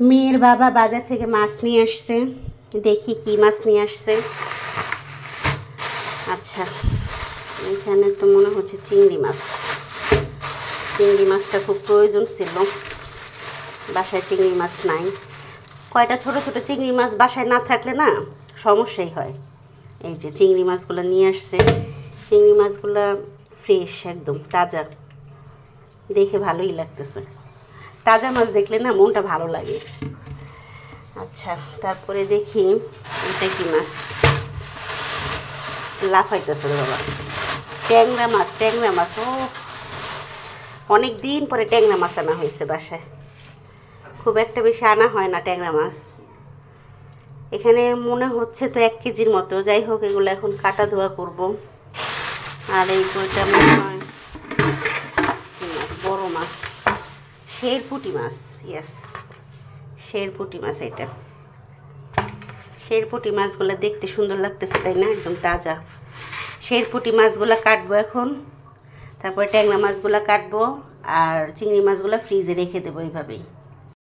মেয়ের বাবা বাজার থেকে মাছ নিয়ে আসছে, দেখি কি মাছ নিয়ে আসছে। আচ্ছা, এখানে তো মনে হচ্ছে চিংড়ি মাছ। চিংড়ি মাছটা খুব প্রয়োজন ছিল, বাসায় চিংড়ি মাছ নাই। কয়টা ছোট ছোট চিংড়ি মাছ বাসায় না থাকলে না সমস্যাই হয়। এই যে চিংড়ি মাছগুলো নিয়ে আসছে, চিংড়ি মাছগুলো ফ্রেশ, একদম তাজা, দেখে ভালোই লাগতেছে। তাজা মাছ দেখলে না মনটা ভালো লাগে। আচ্ছা, তারপরে দেখি এটা কি মাছ, লাফাইতেছে বাবা, ট্যাংরা মাছ। ট্যাংরা মাছ, ও অনেক দিন পরে ট্যাংরা মাছ আনা হয়েছে বাসায়, খুব একটা বেশি আনা হয় না ট্যাংরা মাছ। এখানে মনে হচ্ছে তো 1 কেজির মতো। যাই হোক, এগুলো এখন কাটা ধোয়া করব। আর এই বইটা মনে হয় বড় মাছ, শেরপুঁটি মাছ। ইয়েস, শেরপুঁটি মাছ। এটা শেরপুঁটি মাছগুলো দেখতে সুন্দর লাগতেছে, তাই না? একদম তাজা। শেরপুঁটি মাছগুলো কাটবো এখন, তারপরে ট্যাংরা মাছগুলো কাটবো, আর চিংড়ি মাছগুলো ফ্রিজে রেখে দেবো এইভাবেই।